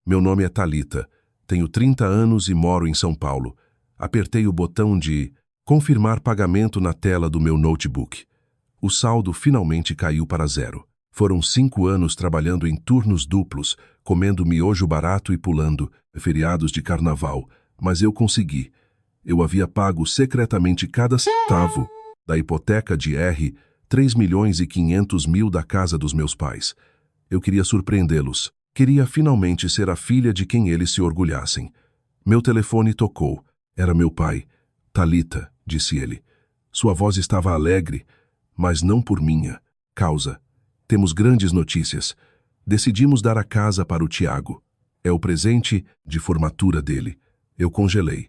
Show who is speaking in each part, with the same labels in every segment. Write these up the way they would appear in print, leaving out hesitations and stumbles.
Speaker 1: Meu nome é Thalita. Tenho 30 anos e moro em São Paulo. Apertei o botão de confirmar pagamento na tela do meu notebook. O saldo finalmente caiu para 0. Foram 5 anos trabalhando em turnos duplos, comendo miojo barato e pulando feriados de carnaval, mas eu consegui. Eu havia pago secretamente cada centavo da hipoteca de R$ 3.500.000 da casa dos meus pais. Eu queria surpreendê-los. Queria finalmente ser a filha de quem eles se orgulhassem. Meu telefone tocou. Era meu pai. Thalita, disse ele. Sua voz estava alegre, mas não por minha causa. Temos grandes notícias. Decidimos dar a casa para o Tiago. É o presente de formatura dele. Eu congelei.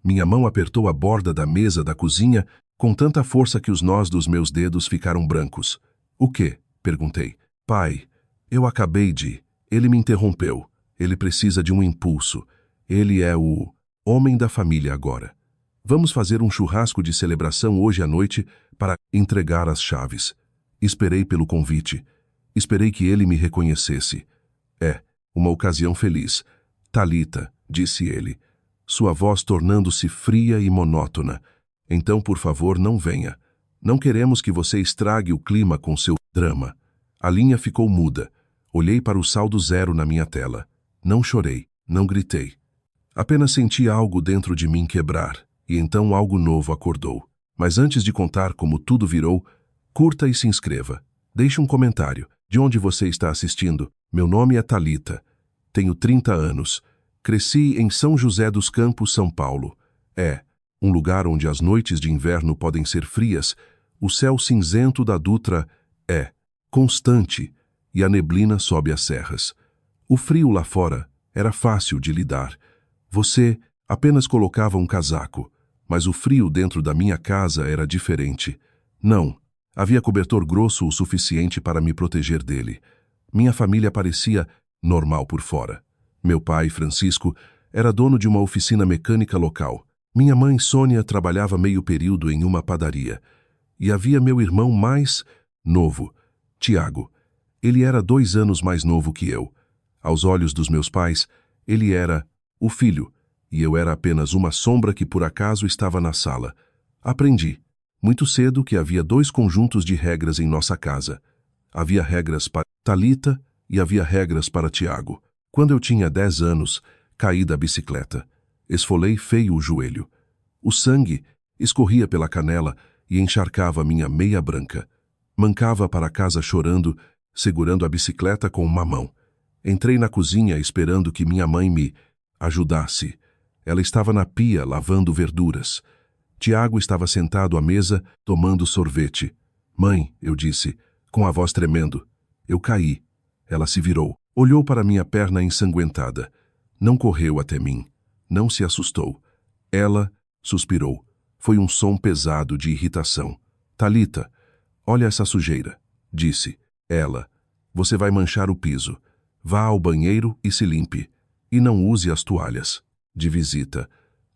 Speaker 1: Minha mão apertou a borda da mesa da cozinha com tanta força que os nós dos meus dedos ficaram brancos. O quê? Perguntei. Pai, eu acabei de... Ele me interrompeu. Ele precisa de um impulso. Ele é o homem da família agora. Vamos fazer um churrasco de celebração hoje à noite para entregar as chaves. Esperei pelo convite. Esperei que ele me reconhecesse. É, uma ocasião feliz. Thalita, disse ele, sua voz tornando-se fria e monótona. Então, por favor, não venha. Não queremos que você estrague o clima com seu drama. A linha ficou muda. Olhei para o saldo 0 na minha tela. Não chorei, não gritei. Apenas senti algo dentro de mim quebrar, e então algo novo acordou. Mas antes de contar como tudo virou, curta e se inscreva. Deixe um comentário. De onde você está assistindo? Meu nome é Thalita. Tenho 30 anos. Cresci em São José dos Campos, São Paulo. É, um lugar onde as noites de inverno podem ser frias, o céu cinzento da Dutra é constante e a neblina sobe as serras. O frio lá fora era fácil de lidar. Você apenas colocava um casaco, mas o frio dentro da minha casa era diferente. Não, havia cobertor grosso o suficiente para me proteger dele. Minha família parecia normal por fora. Meu pai, Francisco, era dono de uma oficina mecânica local. Minha mãe, Sônia, trabalhava meio período em uma padaria. E havia meu irmão mais novo, Tiago. Ele era 2 anos mais novo que eu. Aos olhos dos meus pais, ele era o filho, e eu era apenas uma sombra que por acaso estava na sala. Aprendi, muito cedo, que havia 2 conjuntos de regras em nossa casa. Havia regras para Thalita e havia regras para Tiago. Quando eu tinha 10 anos, caí da bicicleta. Esfolei feio o joelho. O sangue escorria pela canela e encharcava minha meia branca. Mancava para casa chorando, segurando a bicicleta com uma mão. Entrei na cozinha esperando que minha mãe me ajudasse. Ela estava na pia lavando verduras. Tiago estava sentado à mesa, tomando sorvete. Mãe, eu disse, com a voz tremendo. Eu caí. Ela se virou. Olhou para minha perna ensanguentada. Não correu até mim. Não se assustou. Ela suspirou. Foi um som pesado de irritação. Thalita, olha essa sujeira, disse. Ela, você vai manchar o piso. Vá ao banheiro e se limpe. E não use as toalhas de visita.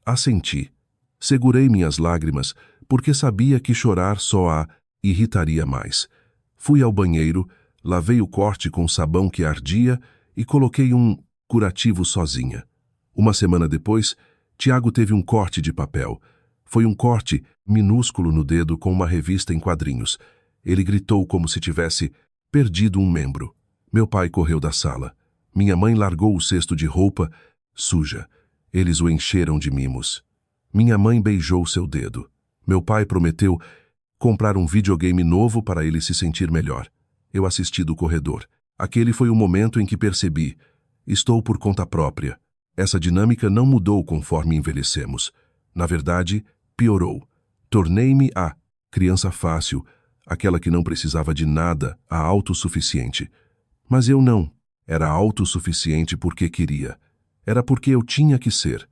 Speaker 1: Assenti. Segurei minhas lágrimas, porque sabia que chorar só a irritaria mais. Fui ao banheiro, lavei o corte com sabão que ardia e coloquei um curativo sozinha. Uma semana depois, Tiago teve um corte de papel. Foi um corte minúsculo no dedo com uma revista em quadrinhos. Ele gritou como se tivesse perdido um membro. Meu pai correu da sala. Minha mãe largou o cesto de roupa suja. Eles o encheram de mimos. Minha mãe beijou seu dedo. Meu pai prometeu comprar um videogame novo para ele se sentir melhor. Eu assisti do corredor. Aquele foi o momento em que percebi. Estou por conta própria. Essa dinâmica não mudou conforme envelhecemos. Na verdade, piorou. Tornei-me a criança fácil, aquela que não precisava de nada, a autossuficiente. Mas eu não. Era autossuficiente porque queria. Era porque eu tinha que ser.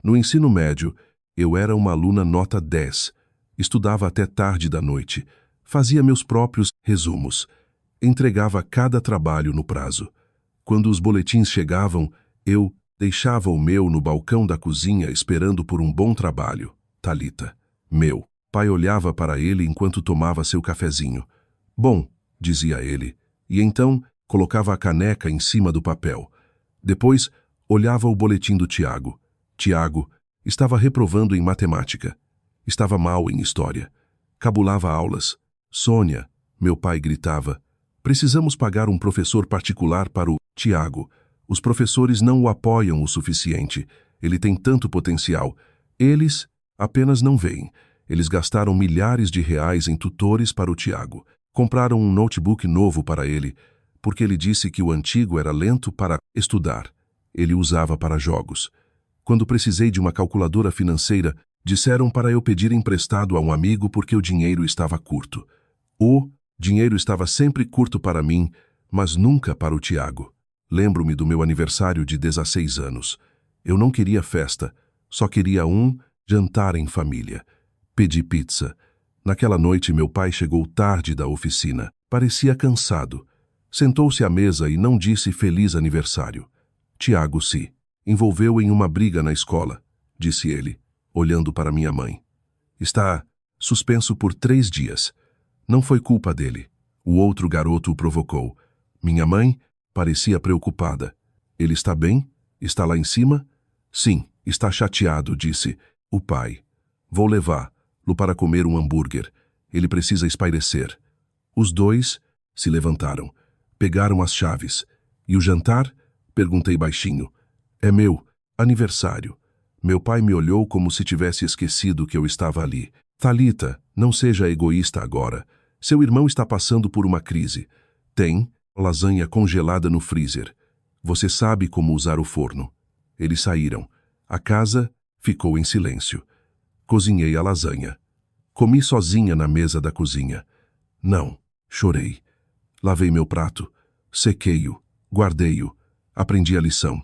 Speaker 1: No ensino médio, eu era uma aluna nota 10. Estudava até tarde da noite. Fazia meus próprios resumos. Entregava cada trabalho no prazo. Quando os boletins chegavam, eu deixava o meu no balcão da cozinha esperando por um bom trabalho. Thalita. Meu. Pai olhava para ele enquanto tomava seu cafezinho. Bom, dizia ele, e então colocava a caneca em cima do papel. Depois, olhava o boletim do Tiago. Tiago estava reprovando em matemática. Estava mal em história. Cabulava aulas. Sônia, meu pai gritava, precisamos pagar um professor particular para o Tiago. Os professores não o apoiam o suficiente. Ele tem tanto potencial. Eles apenas não veem. Eles gastaram milhares de reais em tutores para o Tiago. Compraram um notebook novo para ele, porque ele disse que o antigo era lento para estudar. Ele usava para jogos. Quando precisei de uma calculadora financeira, disseram para eu pedir emprestado a um amigo porque o dinheiro estava curto. O dinheiro estava sempre curto para mim, mas nunca para o Tiago. Lembro-me do meu aniversário de 16 anos. Eu não queria festa, só queria um jantar em família. Pedi pizza. Naquela noite meu pai chegou tarde da oficina. Parecia cansado. Sentou-se à mesa e não disse feliz aniversário. Tiago se envolveu em uma briga na escola, disse ele, olhando para minha mãe. Está suspenso por 3 dias. Não foi culpa dele. O outro garoto o provocou. Minha mãe parecia preocupada. Ele está bem? Está lá em cima? Sim, está chateado, disse o pai. Vou levá-lo para comer um hambúrguer. Ele precisa espairecer. Os dois se levantaram. Pegaram as chaves. E o jantar? Perguntei baixinho. É meu aniversário. Meu pai me olhou como se tivesse esquecido que eu estava ali. Thalita, não seja egoísta agora. Seu irmão está passando por uma crise. Tem lasanha congelada no freezer. Você sabe como usar o forno. Eles saíram. A casa ficou em silêncio. Cozinhei a lasanha. Comi sozinha na mesa da cozinha. Não, chorei. Lavei meu prato. Sequei-o. Guardei-o. Aprendi a lição.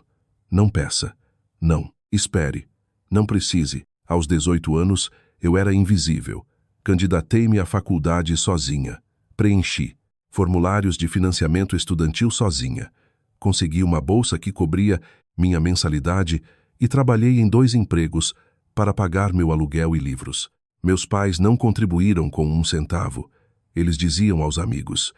Speaker 1: Não peça. Não, espere. Não precise. Aos 18 anos, eu era invisível. Candidatei-me à faculdade sozinha. Preenchi formulários de financiamento estudantil sozinha. Consegui uma bolsa que cobria minha mensalidade e trabalhei em 2 empregos para pagar meu aluguel e livros. Meus pais não contribuíram com 1 centavo. Eles diziam aos amigos,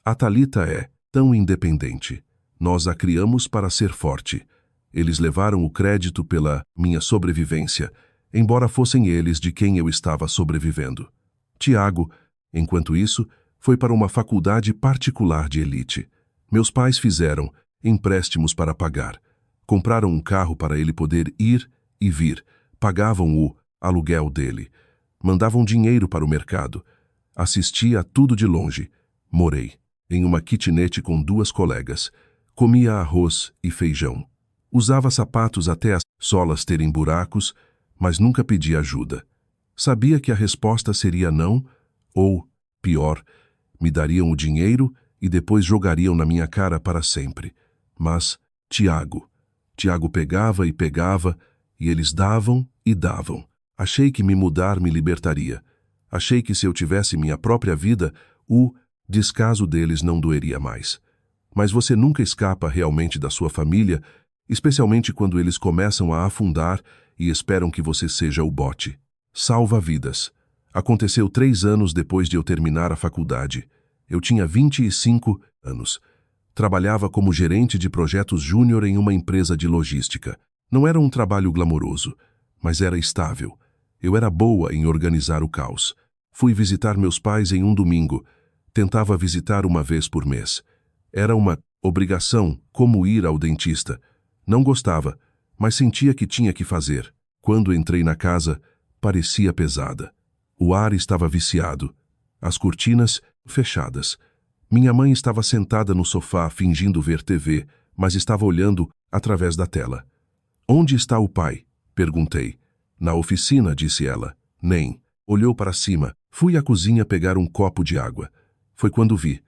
Speaker 1: a Thalita é tão independente. Nós a criamos para ser forte. Eles levaram o crédito pela minha sobrevivência, embora fossem eles de quem eu estava sobrevivendo. Tiago, enquanto isso, foi para uma faculdade particular de elite. Meus pais fizeram empréstimos para pagar. Compraram um carro para ele poder ir e vir. Pagavam o aluguel dele. Mandavam dinheiro para o mercado. Assisti a tudo de longe. Morei em uma kitnet com 2 colegas. Comia arroz e feijão. Usava sapatos até as solas terem buracos, mas nunca pedi ajuda. Sabia que a resposta seria não, ou, pior, me dariam o dinheiro e depois jogariam na minha cara para sempre. Mas Tiago pegava e pegava, e eles davam e davam. Achei que me mudar me libertaria. Achei que se eu tivesse minha própria vida, o descaso deles não doeria mais. Mas você nunca escapa realmente da sua família, especialmente quando eles começam a afundar e esperam que você seja o bote. Salva vidas. Aconteceu 3 anos depois de eu terminar a faculdade. Eu tinha 25 anos. Trabalhava como gerente de projetos júnior em uma empresa de logística. Não era um trabalho glamouroso, mas era estável. Eu era boa em organizar o caos. Fui visitar meus pais em um domingo. Tentava visitar uma vez por mês. Era uma obrigação, como ir ao dentista. Não gostava, mas sentia que tinha que fazer. Quando entrei na casa, parecia pesada. O ar estava viciado. As cortinas fechadas. Minha mãe estava sentada no sofá fingindo ver TV, mas estava olhando através da tela. Onde está o pai? Perguntei. Na oficina, disse ela. Nem. Olhou para cima. Fui à cozinha pegar um copo de água. Foi quando vi.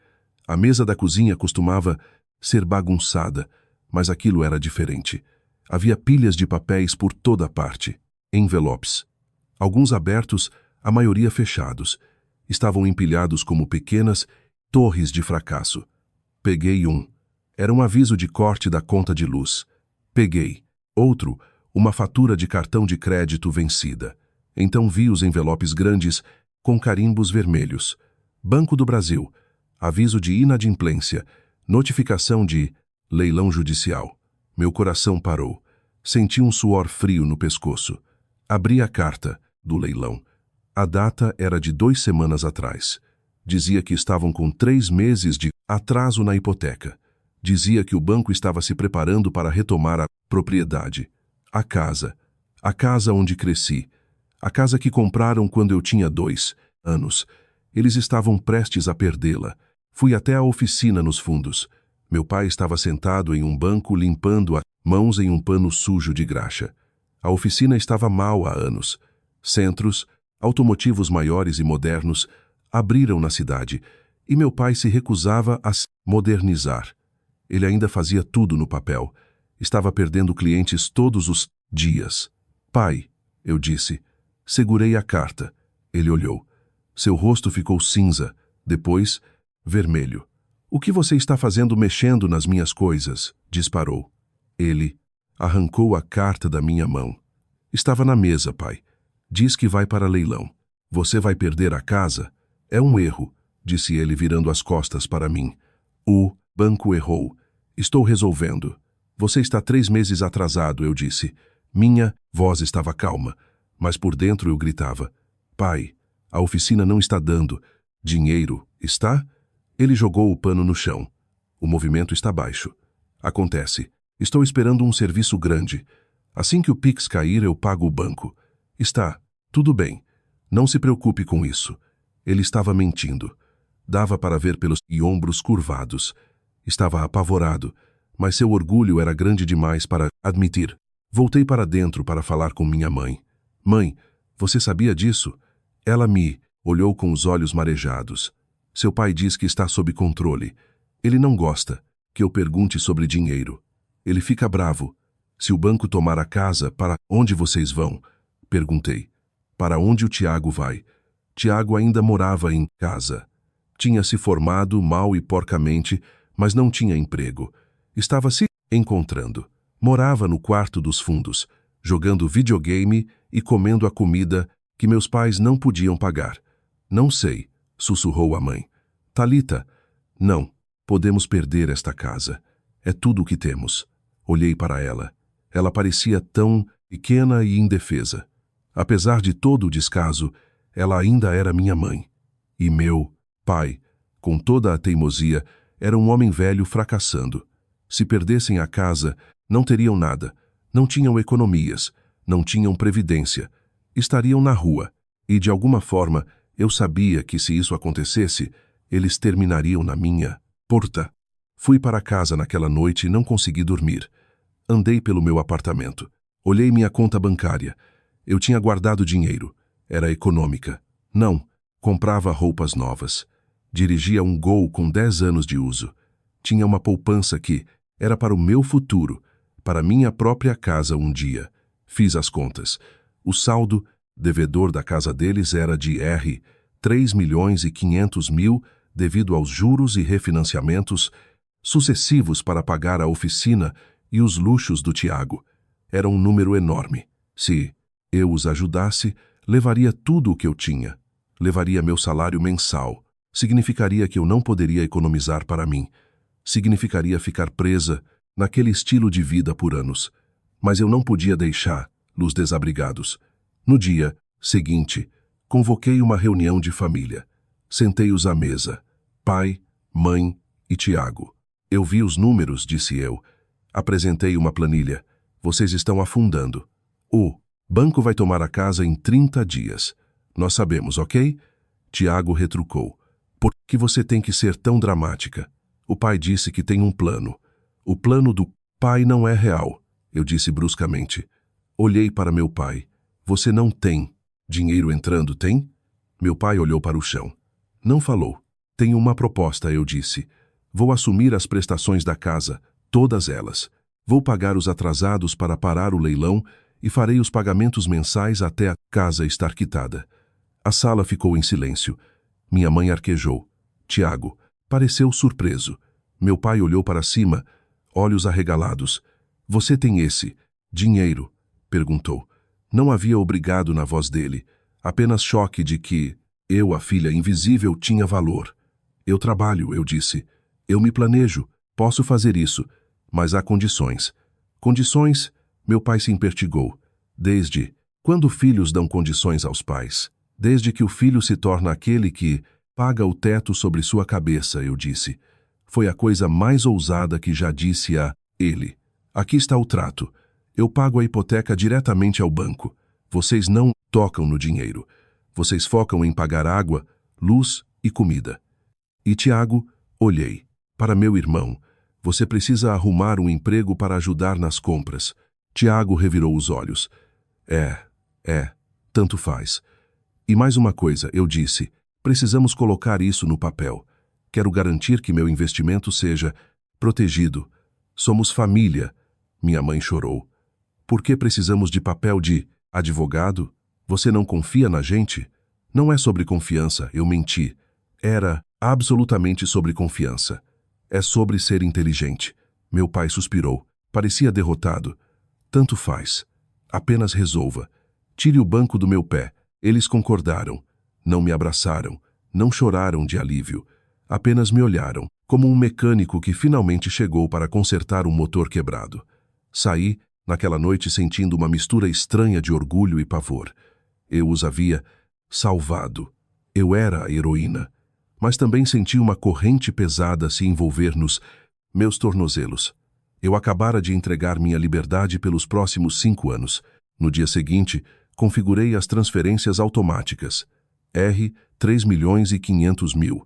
Speaker 1: A mesa da cozinha costumava ser bagunçada, mas aquilo era diferente. Havia pilhas de papéis por toda parte. Envelopes. Alguns abertos, a maioria fechados. Estavam empilhados como pequenas torres de fracasso. Peguei um. Era um aviso de corte da conta de luz. Peguei. Outro, uma fatura de cartão de crédito vencida. Então vi os envelopes grandes com carimbos vermelhos. Banco do Brasil. Aviso de inadimplência. Notificação de leilão judicial. Meu coração parou. Senti um suor frio no pescoço. Abri a carta do leilão. A data era de 2 semanas atrás. Dizia que estavam com 3 meses de atraso na hipoteca. Dizia que o banco estava se preparando para retomar a propriedade. A casa onde cresci. A casa que compraram quando eu tinha 2 anos. Eles estavam prestes a perdê-la. Fui até a oficina nos fundos. Meu pai estava sentado em um banco limpando as mãos em um pano sujo de graxa. A oficina estava mal há anos. Centros, automotivos maiores e modernos, abriram na cidade, e meu pai se recusava a se modernizar. Ele ainda fazia tudo no papel. Estava perdendo clientes todos os dias. Pai, eu disse. Segurei a carta. Ele olhou. Seu rosto ficou cinza, depois vermelho. O que você está fazendo mexendo nas minhas coisas? Disparou. Ele arrancou a carta da minha mão. Estava na mesa, pai. Diz que vai para leilão. Você vai perder a casa? É um erro, disse ele virando as costas para mim. O banco errou. Estou resolvendo. Você está 3 meses atrasado, eu disse. Minha voz estava calma, mas por dentro eu gritava. Pai, a oficina não está dando. Dinheiro, está? Ele jogou o pano no chão. O movimento está baixo. Acontece. Estou esperando um serviço grande. Assim que o Pix cair, eu pago o banco. Está. Tudo bem. Não se preocupe com isso. Ele estava mentindo. Dava para ver pelos ombros curvados. Estava apavorado, mas seu orgulho era grande demais para admitir. Voltei para dentro para falar com minha mãe. Mãe, você sabia disso? Ela me olhou com os olhos marejados. Seu pai diz que está sob controle. Ele não gosta que eu pergunte sobre dinheiro. Ele fica bravo. Se o banco tomar a casa, para onde vocês vão? Perguntei. Para onde o Tiago vai? Tiago ainda morava em casa. Tinha se formado mal e porcamente, mas não tinha emprego. Estava se encontrando. Morava no quarto dos fundos, jogando videogame e comendo a comida que meus pais não podiam pagar. Não sei, sussurrou a mãe. Talita, não, podemos perder esta casa. É tudo o que temos. Olhei para ela. Ela parecia tão pequena e indefesa. Apesar de todo o descaso, ela ainda era minha mãe. E meu pai, com toda a teimosia, era um homem velho fracassando. Se perdessem a casa, não teriam nada. Não tinham economias. Não tinham previdência. Estariam na rua. E, de alguma forma, eu sabia que se isso acontecesse, eles terminariam na minha porta. Fui para casa naquela noite e não consegui dormir. Andei pelo meu apartamento. Olhei minha conta bancária. Eu tinha guardado dinheiro. Era econômica. Não, comprava roupas novas. Dirigia um Gol com 10 anos de uso. Tinha uma poupança que era para o meu futuro, para minha própria casa um dia. Fiz as contas. O saldo devedor da casa deles era de R$ 3.500.000 devido aos juros e refinanciamentos sucessivos para pagar a oficina e os luxos do Tiago. Era um número enorme. Se eu os ajudasse, levaria tudo o que eu tinha. Levaria meu salário mensal. Significaria que eu não poderia economizar para mim. Significaria ficar presa naquele estilo de vida por anos. Mas eu não podia deixá-los desabrigados. No dia seguinte, convoquei uma reunião de família. Sentei-os à mesa. Pai, mãe e Tiago. Eu vi os números, disse eu. Apresentei uma planilha. Vocês estão afundando. O banco vai tomar a casa em 30 dias. Nós sabemos, ok? Tiago retrucou. Por que você tem que ser tão dramática? O pai disse que tem um plano. O plano do pai não é real, eu disse bruscamente. Olhei para meu pai. Você não tem dinheiro entrando, tem? Meu pai olhou para o chão. Não falou. Tenho uma proposta, eu disse. Vou assumir as prestações da casa, todas elas. Vou pagar os atrasados para parar o leilão e farei os pagamentos mensais até a casa estar quitada. A sala ficou em silêncio. Minha mãe arquejou. Tiago pareceu surpreso. Meu pai olhou para cima, olhos arregalados. Você tem esse dinheiro? Perguntou. Não havia obrigado na voz dele, apenas choque de que eu, a filha invisível, tinha valor. Eu trabalho, eu disse. Eu me planejo, posso fazer isso, mas há condições. Condições? Meu pai se impertigou. Desde quando filhos dão condições aos pais? Desde que o filho se torna aquele que paga o teto sobre sua cabeça, eu disse. Foi a coisa mais ousada que já disse a ele. Aqui está o trato. Eu pago a hipoteca diretamente ao banco. Vocês não tocam no dinheiro. Vocês focam em pagar água, luz e comida. E Tiago, olhei. Para meu irmão, você precisa arrumar um emprego para ajudar nas compras. Tiago revirou os olhos. Tanto faz. E mais uma coisa, eu disse, precisamos colocar isso no papel. Quero garantir que meu investimento seja protegido. Somos família. Minha mãe chorou. Por que precisamos de papel de advogado? Você não confia na gente? Não é sobre confiança, eu menti. Era absolutamente sobre confiança. É sobre ser inteligente. Meu pai suspirou. Parecia derrotado. Tanto faz. Apenas resolva. Tire o banco do meu pé. Eles concordaram. Não me abraçaram. Não choraram de alívio. Apenas me olharam, como um mecânico que finalmente chegou para consertar um motor quebrado. Saí, naquela noite, sentindo uma mistura estranha de orgulho e pavor. Eu os havia salvado. Eu era a heroína. Mas também senti uma corrente pesada se envolver nos meus tornozelos. Eu acabara de entregar minha liberdade pelos próximos 5 anos. No dia seguinte, configurei as transferências automáticas. R. 3.500.000.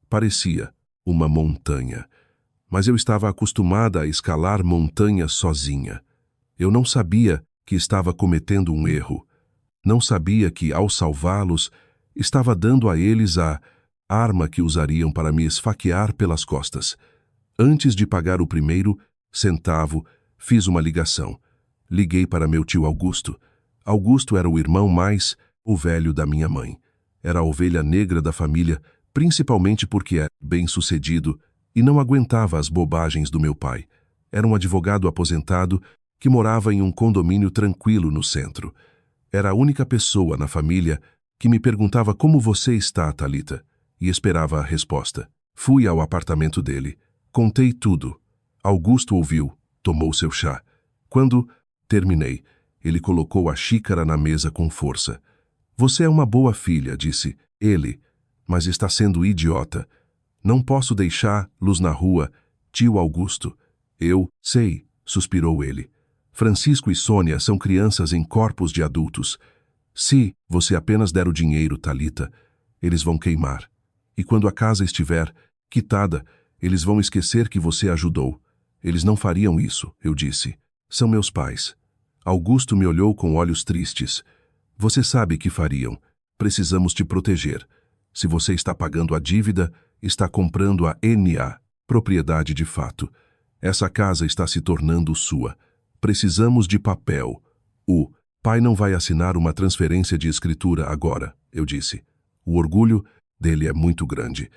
Speaker 1: Parecia uma montanha. Mas eu estava acostumada a escalar montanhas sozinha. Eu não sabia que estava cometendo um erro. Não sabia que, ao salvá-los, estava dando a eles a arma que usariam para me esfaquear pelas costas. Antes de pagar o primeiro centavo, fiz uma ligação. Liguei para meu tio Augusto. Augusto era o irmão mais velho da minha mãe. Era a ovelha negra da família, principalmente porque é bem-sucedido e não aguentava as bobagens do meu pai. Era um advogado aposentado que morava em um condomínio tranquilo no centro. Era a única pessoa na família que me perguntava como você está, Thalita, e esperava a resposta. Fui ao apartamento dele. Contei tudo. Augusto ouviu, tomou seu chá. Quando terminei, ele colocou a xícara na mesa com força. Você é uma boa filha, disse ele, mas está sendo idiota. Não posso deixá-los na rua, tio Augusto. Eu sei, suspirou ele. Francisco e Sônia são crianças em corpos de adultos. Se você apenas der o dinheiro, Thalita, eles vão queimar. E quando a casa estiver quitada, eles vão esquecer que você ajudou. Eles não fariam isso, eu disse. São meus pais. Augusto me olhou com olhos tristes. Você sabe que fariam. Precisamos te proteger. Se você está pagando a dívida, está comprando a NA, propriedade de fato. Essa casa está se tornando sua. Precisamos de papel. O pai não vai assinar uma transferência de escritura agora, eu disse. O orgulho dele é muito grande.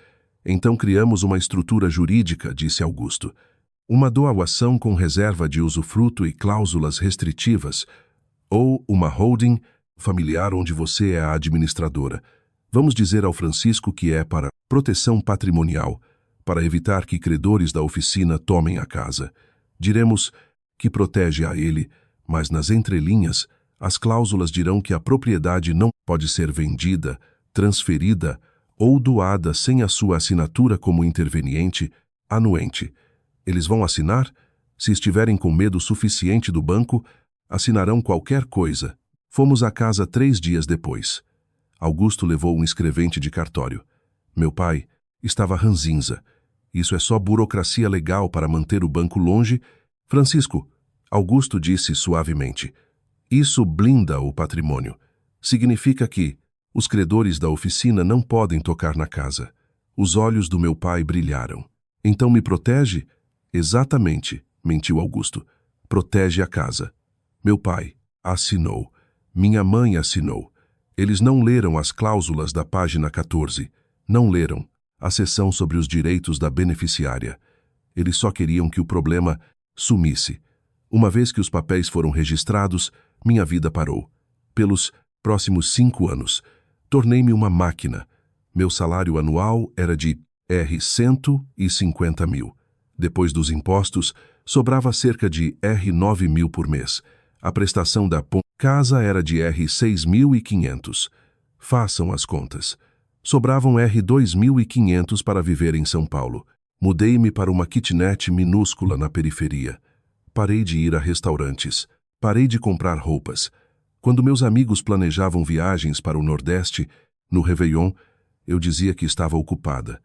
Speaker 1: Então criamos uma estrutura jurídica, disse Augusto. Uma doação com reserva de usufruto e cláusulas restritivas, ou uma holding familiar onde você é a administradora. Vamos dizer ao Francisco que é para proteção patrimonial, para evitar que credores da oficina tomem a casa. Diremos que protege a ele, mas nas entrelinhas, as cláusulas dirão que a propriedade não pode ser vendida, transferida ou doada sem a sua assinatura como interveniente, anuente. Eles vão assinar? Se estiverem com medo suficiente do banco, assinarão qualquer coisa. Fomos à casa 3 dias depois. Augusto levou um escrevente de cartório. Meu pai estava ranzinza. Isso é só burocracia legal para manter o banco longe. Francisco, Augusto disse suavemente, isso blinda o patrimônio. Significa que os credores da oficina não podem tocar na casa. Os olhos do meu pai brilharam. Então me protege? Exatamente, mentiu Augusto. Protege a casa. Meu pai assinou. Minha mãe assinou. Eles não leram as cláusulas da página 14. Não leram a seção sobre os direitos da beneficiária. Eles só queriam que o problema sumisse. Uma vez que os papéis foram registrados, minha vida parou. Pelos próximos 5 anos, tornei-me uma máquina. Meu salário anual era de R$ 150.000. Depois dos impostos, sobrava cerca de R$ 9.000 por mês. A prestação da casa era de R$ 6.500. Façam as contas. Sobravam R$ 2.500 para viver em São Paulo. Mudei-me para uma kitnet minúscula na periferia. Parei de ir a restaurantes. Parei de comprar roupas. Quando meus amigos planejavam viagens para o Nordeste, no Réveillon, eu dizia que estava ocupada.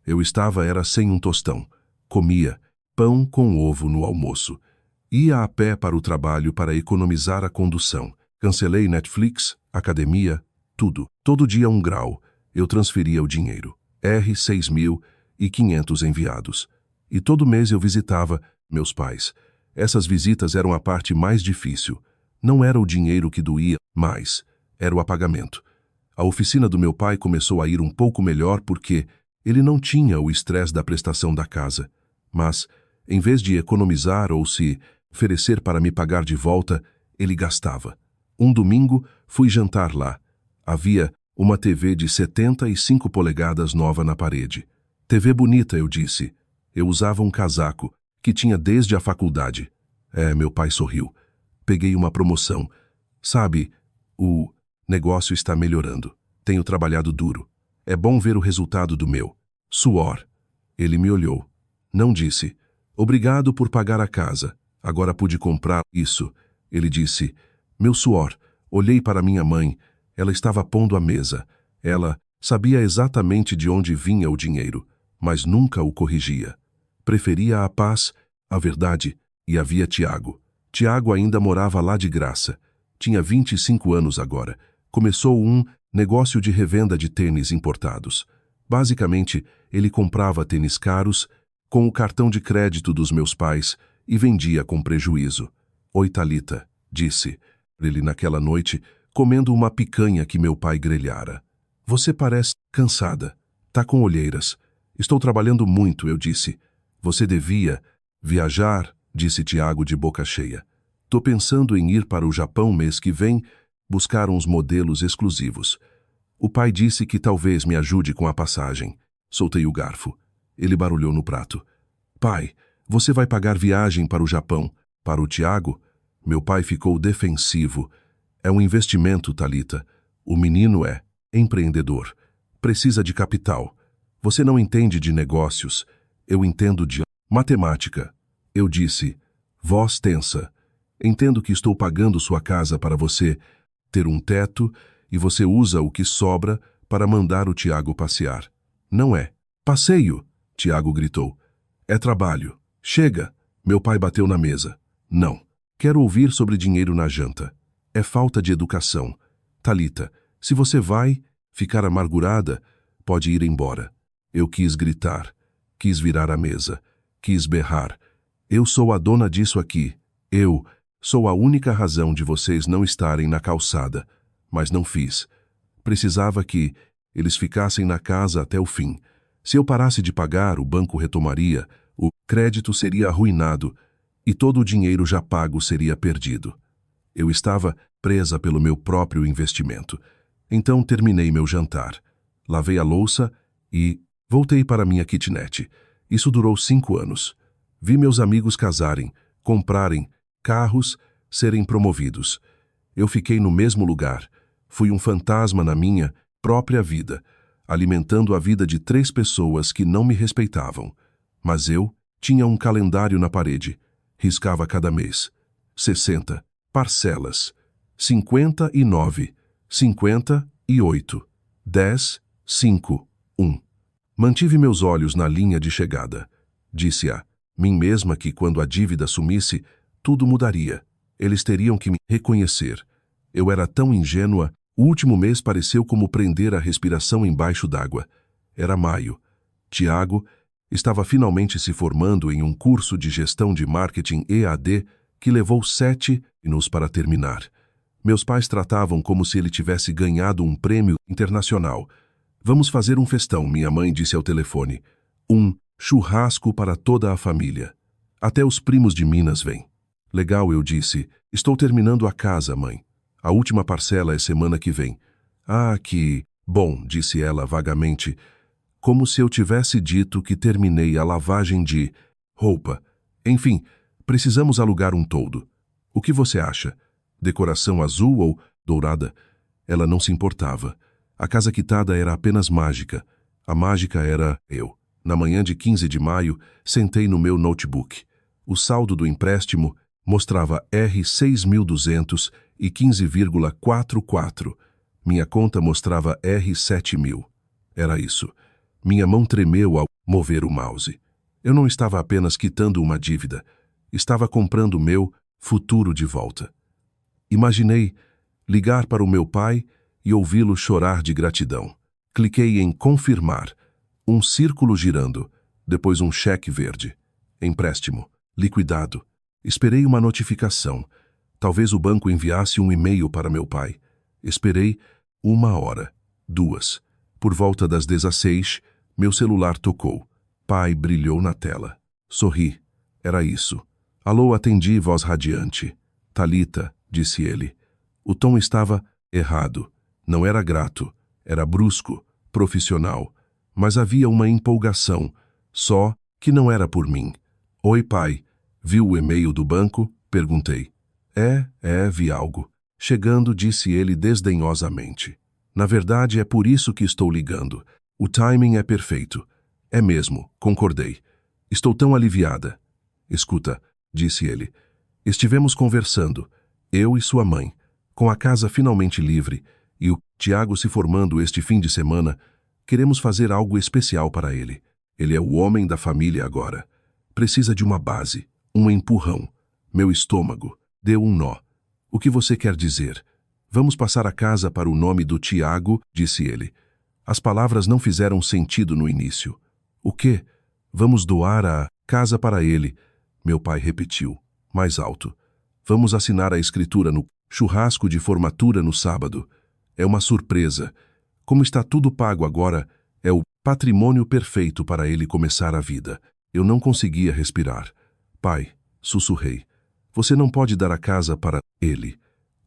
Speaker 1: Eu era sem um tostão. Comia pão com ovo no almoço. Ia a pé para o trabalho para economizar a condução. Cancelei Netflix, academia, tudo. Todo dia 1 grau. Eu transferia o dinheiro. R$ 6.500 enviados. E todo mês eu visitava meus pais. Essas visitas eram a parte mais difícil. Não era o dinheiro que doía mais, era o apagamento. A oficina do meu pai começou a ir um pouco melhor porque ele não tinha o estresse da prestação da casa. Mas, em vez de economizar ou se oferecer para me pagar de volta, ele gastava. Um domingo, fui jantar lá. Havia uma TV de 75 polegadas nova na parede. TV bonita, eu disse. Eu usava um casaco, que tinha desde a faculdade. Meu pai sorriu. Peguei uma promoção. Sabe, o negócio está melhorando. Tenho trabalhado duro. É bom ver o resultado do meu suor. Ele me olhou. Não disse, obrigado por pagar a casa. Agora pude comprar isso. Ele disse, meu suor. Olhei para minha mãe. Ela estava pondo a mesa. Ela sabia exatamente de onde vinha o dinheiro, mas nunca o corrigia. Preferia a paz, a verdade, e havia Tiago. Tiago ainda morava lá de graça. Tinha 25 anos agora. Começou um negócio de revenda de tênis importados. Basicamente, ele comprava tênis caros com o cartão de crédito dos meus pais e vendia com prejuízo. Oi, Thalita, disse ele naquela noite, comendo uma picanha que meu pai grelhara. Você parece cansada. Tá com olheiras. Estou trabalhando muito, eu disse. Você devia viajar, disse Tiago de boca cheia. Tô pensando em ir para o Japão mês que vem, buscar uns modelos exclusivos. O pai disse que talvez me ajude com a passagem. Soltei o garfo. Ele barulhou no prato. Pai, você vai pagar viagem para o Japão? Para o Tiago? Meu pai ficou defensivo. É um investimento, Thalita. O menino é empreendedor. Precisa de capital. Você não entende de negócios. Eu entendo de matemática. Eu disse, voz tensa. Entendo que estou pagando sua casa para você ter um teto e você usa o que sobra para mandar o Tiago passear. Não é passeio, Tiago gritou. É trabalho. Chega. Meu pai bateu na mesa. Não. Quero ouvir sobre dinheiro na janta. É falta de educação. Thalita, se você vai ficar amargurada, pode ir embora. Eu quis gritar. Quis virar a mesa. Quis berrar. Eu sou a dona disso aqui. Eu sou a única razão de vocês não estarem na calçada. Mas não fiz. Precisava que eles ficassem na casa até o fim. Se eu parasse de pagar, o banco retomaria, o crédito seria arruinado e todo o dinheiro já pago seria perdido. Eu estava presa pelo meu próprio investimento. Então terminei meu jantar. Lavei a louça e voltei para minha kitnet. Isso durou 5 anos. Vi meus amigos casarem, comprarem carros, serem promovidos. Eu fiquei no mesmo lugar. Fui um fantasma na minha própria vida, alimentando a vida de 3 pessoas que não me respeitavam. Mas eu tinha um calendário na parede. Riscava cada mês. 60 parcelas. 59, 58, 10, 5, 1. Mantive meus olhos na linha de chegada. Disse a mim mesma que quando a dívida sumisse, tudo mudaria. Eles teriam que me reconhecer. Eu era tão ingênua, o último mês pareceu como prender a respiração embaixo d'água. Era maio. Tiago estava finalmente se formando em um curso de gestão de marketing EAD que levou 7 anos para terminar. Meus pais tratavam como se ele tivesse ganhado um prêmio internacional. Vamos fazer um festão, minha mãe disse ao telefone. Um churrasco para toda a família. Até os primos de Minas vêm. Legal, eu disse. Estou terminando a casa, mãe. A última parcela é semana que vem. Ah, que bom, disse ela vagamente, como se eu tivesse dito que terminei a lavagem de roupa. Enfim, Precisamos alugar um toldo. O que você acha? Decoração azul ou dourada? Ela não se importava. A casa quitada era apenas mágica. A mágica era eu. Na manhã de 15 de maio, sentei no meu notebook. O saldo do empréstimo mostrava R$ 6.215,44. Minha conta mostrava R$ 7.000. Era isso. Minha mão tremeu ao mover o mouse. Eu não estava apenas quitando uma dívida. Estava comprando o meu futuro de volta. Imaginei ligar para o meu pai e ouvi-lo chorar de gratidão. Cliquei em confirmar. Um círculo girando, depois um cheque verde. Empréstimo. Liquidado. Esperei uma notificação. Talvez o banco enviasse um e-mail para meu pai. Esperei 1 hora, 2. Por volta das 16, meu celular tocou. Pai brilhou na tela. Sorri. Era isso. Alô, atendi, voz radiante. Thalita, disse ele. O tom estava errado. Não era grato. Era brusco, profissional. Mas havia uma empolgação. Só que não era por mim. Oi, pai. Viu o e-mail do banco? Perguntei. Vi algo. Chegando, disse ele desdenhosamente. Na verdade, é por isso que estou ligando. O timing é perfeito. É mesmo, concordei. Estou tão aliviada. Escuta, disse ele. Estivemos conversando, eu e sua mãe, com a casa finalmente livre e o Tiago se formando este fim de semana, queremos fazer algo especial para ele. Ele é o homem da família agora. Precisa de uma base, um empurrão. Meu estômago deu um nó. O que você quer dizer? Vamos passar a casa para o nome do Tiago, disse ele. As palavras não fizeram sentido no início. O quê? Vamos doar a casa para ele, meu pai repetiu, mais alto. Vamos assinar a escritura no churrasco de formatura no sábado. É uma surpresa. Como está tudo pago agora, é o patrimônio perfeito para ele começar a vida. Eu não conseguia respirar. Pai, sussurrei, você não pode dar a casa para ele.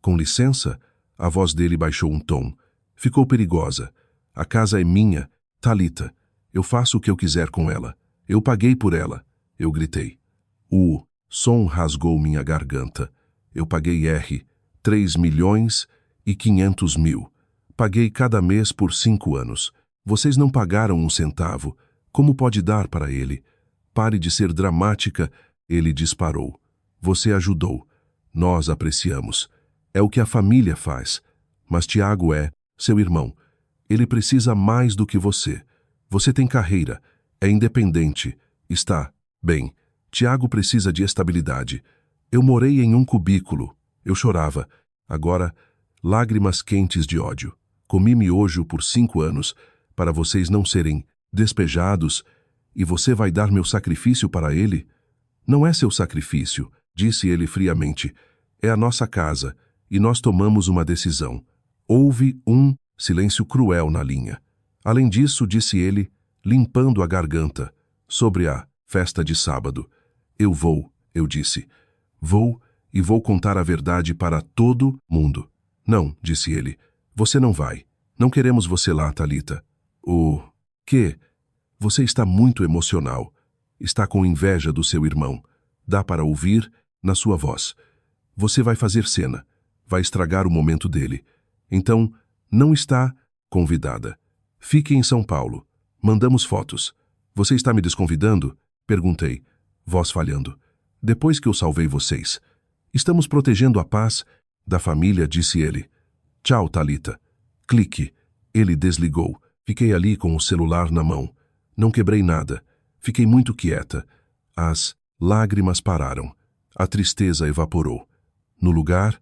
Speaker 1: Com licença, a voz dele baixou um tom. Ficou perigosa. A casa é minha, Thalita. Eu faço o que eu quiser com ela. Eu paguei por ela. Eu gritei. O som rasgou minha garganta. Eu paguei R$ 3.500.000. Paguei cada mês por 5 anos. Vocês não pagaram um centavo. Como pode dar para ele? Pare de ser dramática. Ele disparou. Você ajudou. Nós apreciamos. É o que a família faz. Mas Tiago é seu irmão. Ele precisa mais do que você. Você tem carreira. É independente. Está bem. Tiago precisa de estabilidade. Eu morei em um cubículo. Eu chorava. Agora, lágrimas quentes de ódio. Comi miojo por 5 anos para vocês não serem despejados e você vai dar meu sacrifício para ele? Não é seu sacrifício, disse ele friamente. É a nossa casa e nós tomamos uma decisão. Houve um silêncio cruel na linha. Além disso, disse ele, limpando a garganta, sobre a festa de sábado. Eu disse. Vou e vou contar a verdade para todo mundo. Não, disse ele. Você não vai. Não queremos você lá, Thalita. O quê? Você está muito emocional. Está com inveja do seu irmão. Dá para ouvir na sua voz. Você vai fazer cena. Vai estragar o momento dele. Então, não está convidada. Fique em São Paulo. Mandamos fotos. Você está me desconvidando? Perguntei, voz falhando. Depois que eu salvei vocês. Estamos protegendo a paz da família, disse ele. Tchau, Thalita. Clique. Ele desligou. Fiquei ali com o celular na mão. Não quebrei nada. Fiquei muito quieta. As lágrimas pararam. A tristeza evaporou. No lugar,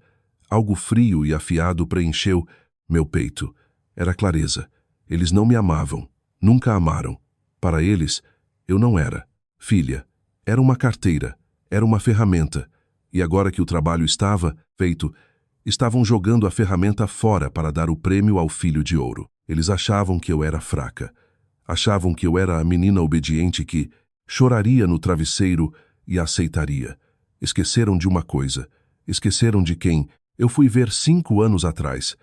Speaker 1: algo frio e afiado preencheu meu peito. Era clareza. Eles não me amavam. Nunca amaram. Para eles, eu não era filha. Era uma carteira. Era uma ferramenta. E agora que o trabalho estava feito, estavam jogando a ferramenta fora para dar o prêmio ao filho de ouro. Eles achavam que eu era fraca. Achavam que eu era a menina obediente que choraria no travesseiro e aceitaria. Esqueceram de uma coisa. Esqueceram de quem eu fui ver 5 anos atrás.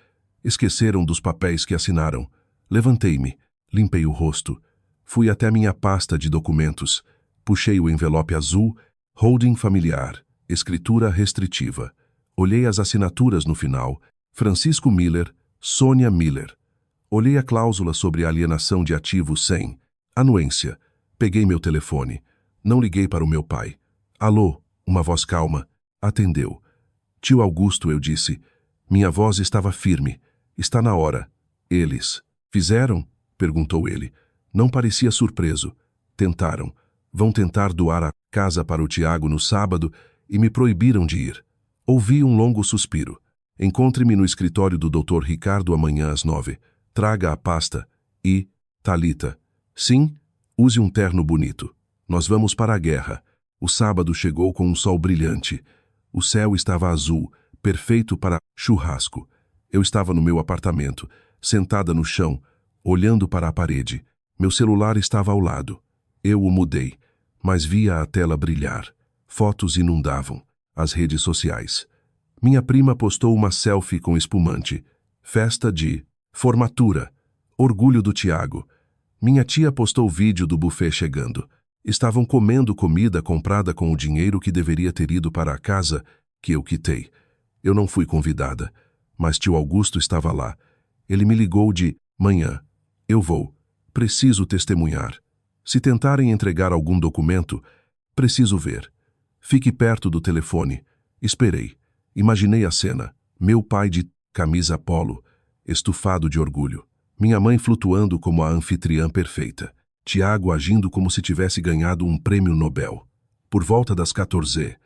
Speaker 1: Esqueceram dos papéis que assinaram. Levantei-me, limpei o rosto. Fui até minha pasta de documentos. Puxei o envelope azul Holding familiar. Escritura restritiva. Olhei as assinaturas no final. Francisco Miller, Sônia Miller. Olhei a cláusula sobre alienação de ativos sem anuência. Peguei meu telefone. Não liguei para o meu pai. Alô, uma voz calma. Atendeu. Tio Augusto, eu disse. Minha voz estava firme. Está na hora. Eles. Fizeram? Perguntou ele. Não parecia surpreso. Tentaram. Vão tentar doar a casa para o Tiago no sábado e me proibiram de ir. Ouvi um longo suspiro. Encontre-me no escritório do Dr. Ricardo amanhã às 9. Traga a pasta. E, Thalita. Sim, use um terno bonito. Nós vamos para a guerra. O sábado chegou com um sol brilhante. O céu estava azul, perfeito para churrasco. Eu estava no meu apartamento, sentada no chão, olhando para a parede. Meu celular estava ao lado. Eu o mudei, mas via a tela brilhar. Fotos inundavam as redes sociais. Minha prima postou uma selfie com espumante. Festa de formatura. Orgulho do Tiago. Minha tia postou vídeo do buffet chegando. Estavam comendo comida comprada com o dinheiro que deveria ter ido para a casa que eu quitei. Eu não fui convidada, mas tio Augusto estava lá. Ele me ligou de manhã. Eu vou. Preciso testemunhar. Se tentarem entregar algum documento, preciso ver. Fique perto do telefone. Esperei. Imaginei a cena. Meu pai de camisa polo, estufado de orgulho. Minha mãe flutuando como a anfitriã perfeita. Tiago agindo como se tivesse ganhado um prêmio Nobel. Por volta das 14,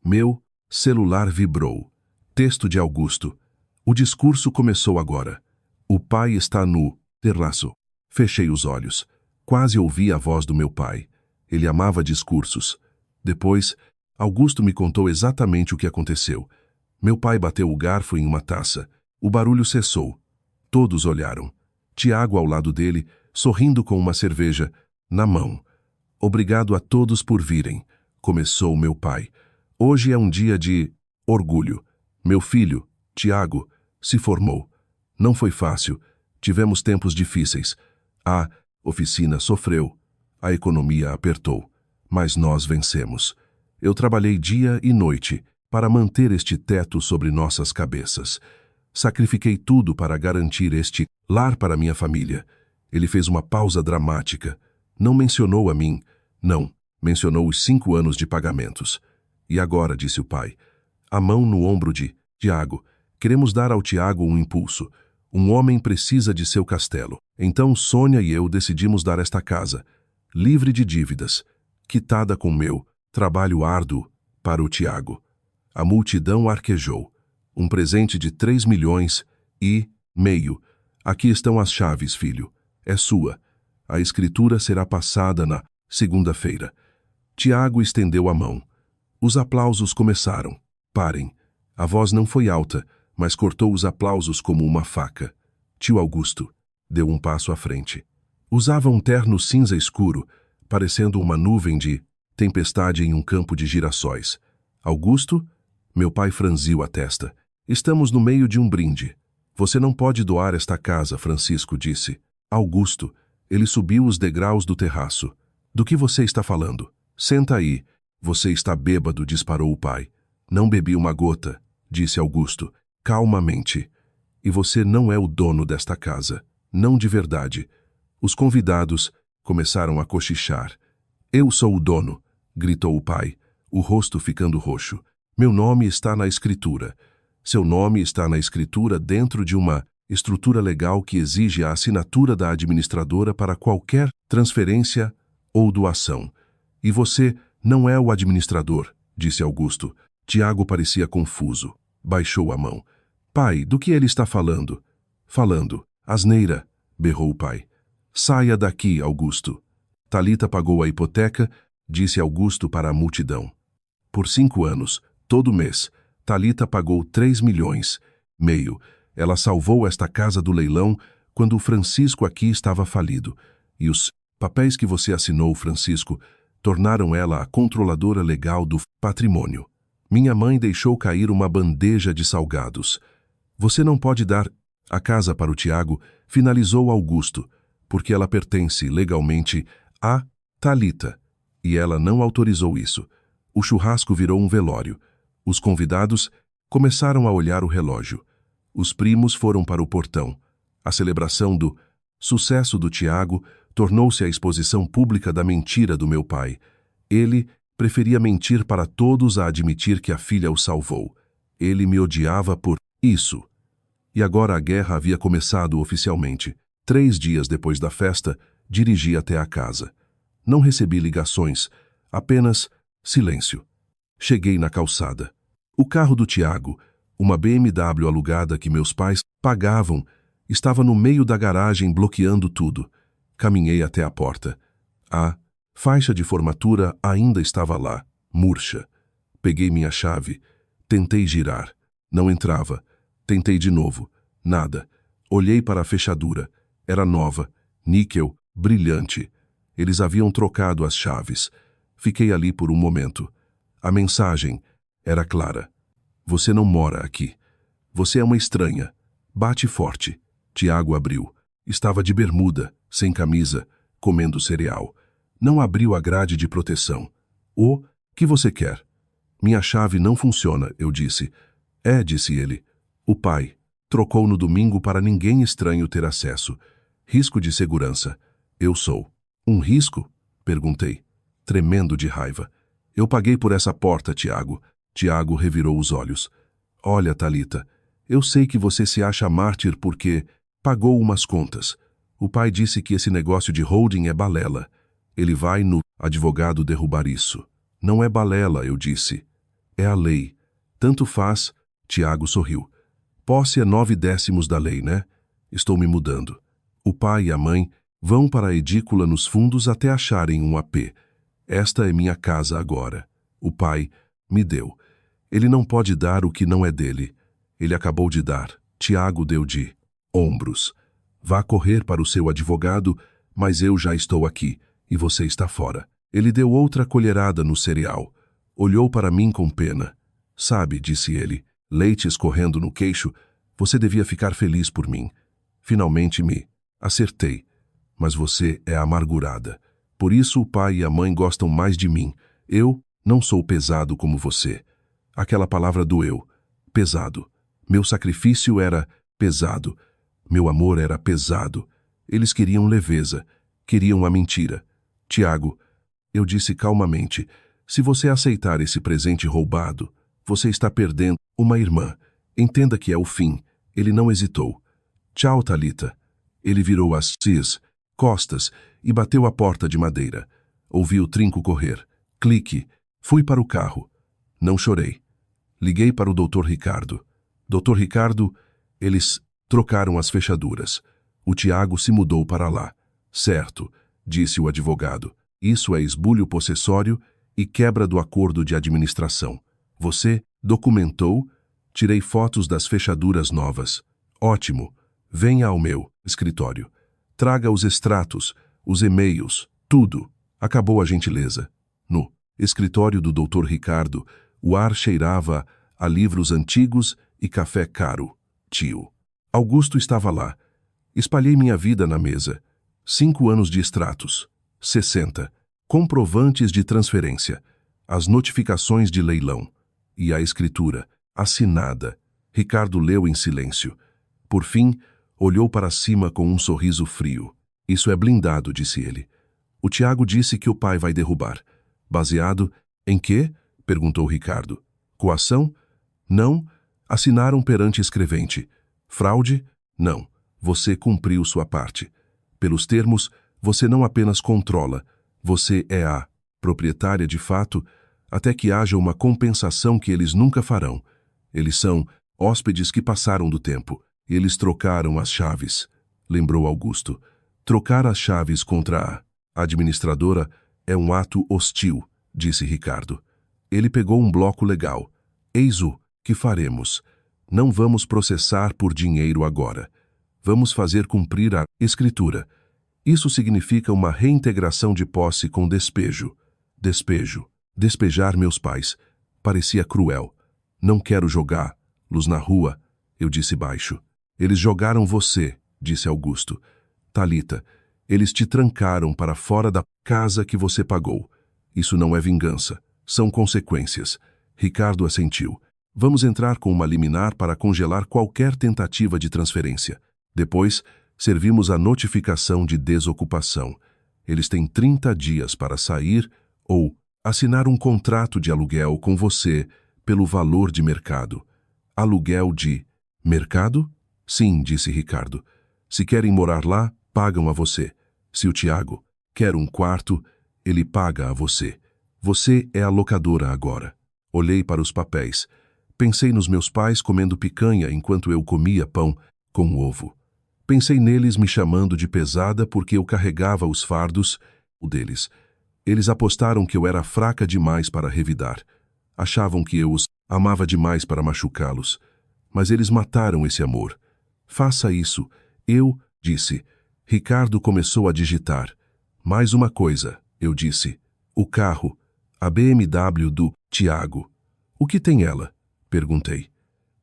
Speaker 1: meu celular vibrou. Texto de Augusto. O discurso começou agora. O pai está no terraço. Fechei os olhos. Quase ouvi a voz do meu pai. Ele amava discursos. Depois, Augusto me contou exatamente o que aconteceu. Meu pai bateu o garfo em uma taça. O barulho cessou. Todos olharam. Tiago ao lado dele, sorrindo com uma cerveja na mão. Obrigado a todos por virem, começou meu pai. Hoje é um dia de orgulho. Meu filho, Tiago, se formou. Não foi fácil. Tivemos tempos difíceis. A oficina sofreu. A economia apertou. Mas nós vencemos. Eu trabalhei dia e noite para manter este teto sobre nossas cabeças. Sacrifiquei tudo para garantir este lar para minha família. Ele fez uma pausa dramática. Não mencionou a mim. Não. Mencionou os 5 anos de pagamentos. E agora, disse o pai, a mão no ombro de Tiago. Queremos dar ao Tiago um impulso. Um homem precisa de seu castelo. Então Sônia e eu decidimos dar esta casa, livre de dívidas, quitada com meu trabalho árduo, para o Tiago. A multidão arquejou. Um presente de 3 milhões e meio. Aqui estão as chaves, filho. É sua. A escritura será passada na segunda-feira. Tiago estendeu a mão. Os aplausos começaram. Parem. A voz não foi alta, mas cortou os aplausos como uma faca. Tio Augusto deu um passo à frente. Usava um terno cinza escuro, parecendo uma nuvem de tempestade em um campo de girassóis. Augusto? Meu pai franziu a testa. Estamos no meio de um brinde. Você não pode doar esta casa, Francisco disse. Augusto. Ele subiu os degraus do terraço. Do que você está falando? Senta aí. Você está bêbado, disparou o pai. Não bebi uma gota, disse Augusto, calmamente. E você não é o dono desta casa. Não de verdade. Os convidados começaram a cochichar. Eu sou o dono, gritou o pai, o rosto ficando roxo. Meu nome está na escritura. Seu nome está na escritura dentro de uma estrutura legal que exige a assinatura da administradora para qualquer transferência ou doação. E você não é o administrador, disse Augusto. Tiago parecia confuso. Baixou a mão. Pai, do que ele está falando? Falando. Asneira, berrou o pai. Saia daqui, Augusto. Thalita pagou a hipoteca, disse Augusto para a multidão. Por 5 anos, todo mês, Thalita pagou 3 milhões, meio. Ela salvou esta casa do leilão quando o Francisco aqui estava falido. E os papéis que você assinou, Francisco, tornaram ela a controladora legal do patrimônio. Minha mãe deixou cair uma bandeja de salgados. Você não pode dar a casa para o Tiago, finalizou Augusto, porque ela pertence legalmente a Thalita. E ela não autorizou isso. O churrasco virou um velório. Os convidados começaram a olhar o relógio. Os primos foram para o portão. A celebração do sucesso do Tiago tornou-se a exposição pública da mentira do meu pai. Ele preferia mentir para todos a admitir que a filha o salvou. Ele me odiava por isso. E agora a guerra havia começado oficialmente. 3 dias depois da festa, dirigi até a casa. Não recebi ligações, apenas silêncio. Cheguei na calçada. O carro do Tiago, uma BMW alugada que meus pais pagavam, estava no meio da garagem bloqueando tudo. Caminhei até a porta. A faixa de formatura ainda estava lá, murcha. Peguei minha chave. Tentei girar. Não entrava. Tentei de novo. Nada. Olhei para a fechadura. Era nova, níquel, brilhante. Eles haviam trocado as chaves. Fiquei ali por um momento. A mensagem era clara. Você não mora aqui. Você é uma estranha. Bate forte. Tiago abriu. Estava de bermuda, sem camisa, comendo cereal. Não abriu a grade de proteção. O que você quer? Minha chave não funciona, eu disse. Disse ele. O pai trocou no domingo para ninguém estranho ter acesso. Risco de segurança. Eu sou. Um risco? Perguntei, tremendo de raiva. Eu paguei por essa porta, Tiago. Tiago revirou os olhos. Olha, Thalita, eu sei que você se acha mártir porque pagou umas contas. O pai disse que esse negócio de holding é balela. Ele vai no advogado derrubar isso. Não é balela, eu disse. É a lei. Tanto faz. Tiago sorriu. Posse é 9/10 da lei, né? Estou me mudando. O pai e a mãe vão para a edícula nos fundos até acharem um AP. Esta é minha casa agora. O pai me deu. Ele não pode dar o que não é dele. Ele acabou de dar. Tiago deu de ombros. Vá correr para o seu advogado, mas eu já estou aqui, e você está fora. Ele deu outra colherada no cereal. Olhou para mim com pena. Sabe, disse ele, leite escorrendo no queixo, você devia ficar feliz por mim. Finalmente me acertei. Mas você é amargurada. Por isso o pai e a mãe gostam mais de mim. Eu não sou pesado como você. Aquela palavra doeu. Pesado. Meu sacrifício era pesado. Meu amor era pesado. Eles queriam leveza. Queriam a mentira. Tiago, eu disse calmamente, se você aceitar esse presente roubado, você está perdendo uma irmã. Entenda que é o fim. Ele não hesitou. Tchau, Thalita. Ele virou as costas e bateu a porta de madeira. Ouvi o trinco correr. Clique. Fui para o carro. Não chorei. Liguei para o Dr. Ricardo. Dr. Ricardo, eles trocaram as fechaduras. O Tiago se mudou para lá. Certo, disse o advogado. Isso é esbulho possessório e quebra do acordo de administração. Você documentou? Tirei fotos das fechaduras novas. Ótimo. Venha ao meu escritório. Traga os extratos, os e-mails, tudo. Acabou a gentileza. No escritório do Dr. Ricardo, o ar cheirava a livros antigos e café caro. Tio. Augusto estava lá. Espalhei minha vida na mesa. 5 anos de extratos. 60. Comprovantes de transferência. As notificações de leilão. E a escritura, assinada. Ricardo leu em silêncio. Por fim, olhou para cima com um sorriso frio. Isso é blindado, disse ele. O Tiago disse que o pai vai derrubar. Baseado em quê? Perguntou Ricardo. Coação? Não. Assinaram perante escrevente. Fraude? Não. Você cumpriu sua parte. Pelos termos, você não apenas controla, você é a proprietária de fato, até que haja uma compensação que eles nunca farão. Eles são hóspedes que passaram do tempo. Eles trocaram as chaves, lembrou Augusto. Trocar as chaves contra a administradora é um ato hostil, disse Ricardo. Ele pegou um bloco legal. Eis o que faremos. Não vamos processar por dinheiro agora. Vamos fazer cumprir a escritura. Isso significa uma reintegração de posse com despejo. Despejo. Despejar meus pais. Parecia cruel. Não quero jogá-los na rua, eu disse baixo. Eles jogaram você, disse Augusto. Thalita, eles te trancaram para fora da casa que você pagou. Isso não é vingança. São consequências. Ricardo assentiu. Vamos entrar com uma liminar para congelar qualquer tentativa de transferência. Depois, servimos a notificação de desocupação. Eles têm 30 dias para sair ou assinar um contrato de aluguel com você pelo valor de mercado. Aluguel de mercado? Sim, disse Ricardo. Se querem morar lá, pagam a você. Se o Tiago quer um quarto, ele paga a você. Você é a locadora agora. Olhei para os papéis. Pensei nos meus pais comendo picanha enquanto eu comia pão com ovo. Pensei neles me chamando de pesada porque eu carregava os fardos deles. Eles apostaram que eu era fraca demais para revidar. Achavam que eu os amava demais para machucá-los. Mas eles mataram esse amor. Faça isso. Eu, disse. Ricardo começou a digitar. Mais uma coisa, eu disse. O carro. A BMW do Tiago. O que tem ela? Perguntei.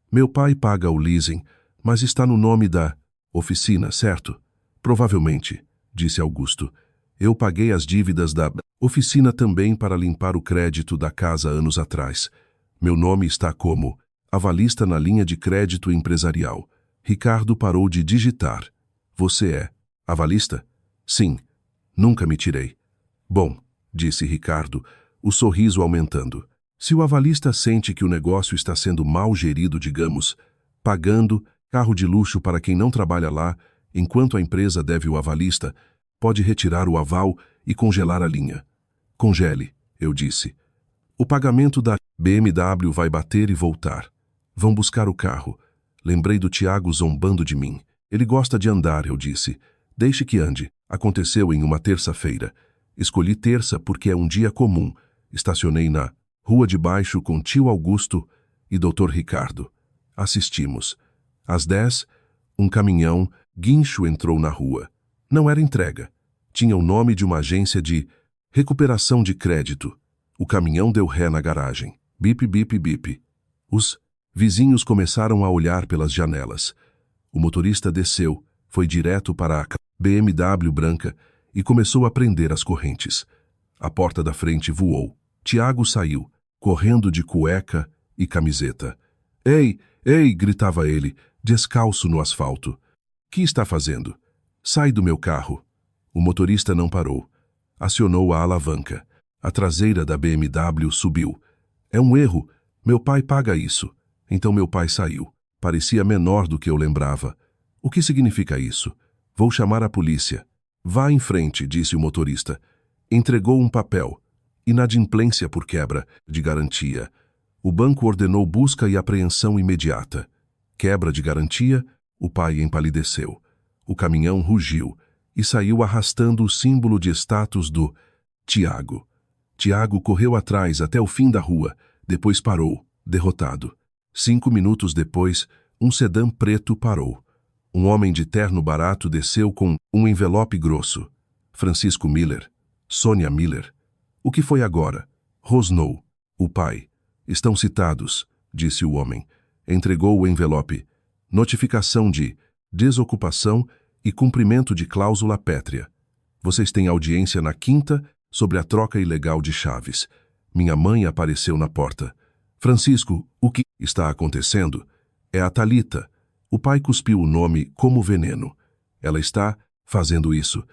Speaker 1: Meu pai paga o leasing, mas está no nome da oficina, certo? Provavelmente, disse Augusto. Eu paguei as dívidas da oficina também para limpar o crédito da casa anos atrás. Meu nome está como avalista na linha de crédito empresarial. Ricardo parou de digitar. Você é avalista? Sim. Nunca me tirei. Bom, disse Ricardo, o sorriso aumentando. Se o avalista sente que o negócio está sendo mal gerido, digamos, pagando carro de luxo para quem não trabalha lá, enquanto a empresa deve o avalista, pode retirar o aval e congelar a linha. Congele, eu disse. O pagamento da BMW vai bater e voltar. Vão buscar o carro. Lembrei do Tiago zombando de mim. Ele gosta de andar, eu disse. Deixe que ande. Aconteceu em uma terça-feira. Escolhi terça porque é um dia comum. Estacionei na Rua de Baixo com tio Augusto e Dr. Ricardo. Assistimos. Às 10, um caminhão guincho entrou na rua. Não era entrega. Tinha o nome de uma agência de recuperação de crédito. O caminhão deu ré na garagem. Bip, bip, bip. Os vizinhos começaram a olhar pelas janelas. O motorista desceu, foi direto para a BMW branca e começou a prender as correntes. A porta da frente voou. Tiago saiu, correndo de cueca e camiseta. Ei, ei, gritava ele, descalço no asfalto. Que está fazendo? Sai do meu carro. O motorista não parou. Acionou a alavanca. A traseira da BMW subiu. É um erro. Meu pai paga isso. Então meu pai saiu. Parecia menor do que eu lembrava. O que significa isso? Vou chamar a polícia. Vá em frente, disse o motorista. Entregou um papel. Inadimplência por quebra de garantia. O banco ordenou busca e apreensão imediata. Quebra de garantia, o pai empalideceu. O caminhão rugiu e saiu arrastando o símbolo de status do Tiago. Tiago correu atrás até o fim da rua, depois parou, derrotado. 5 minutos depois, um sedã preto parou. Um homem de terno barato desceu com um envelope grosso. Francisco Miller. Sônia Miller. O que foi agora? Rosnou. O pai. Estão citados, disse o homem. Entregou o envelope. Notificação de desocupação e cumprimento de cláusula pétrea. Vocês têm audiência na quinta sobre a troca ilegal de chaves. Minha mãe apareceu na porta. Francisco, o que está acontecendo? É a Thalita. O pai cuspiu o nome como veneno. Ela está fazendo isso.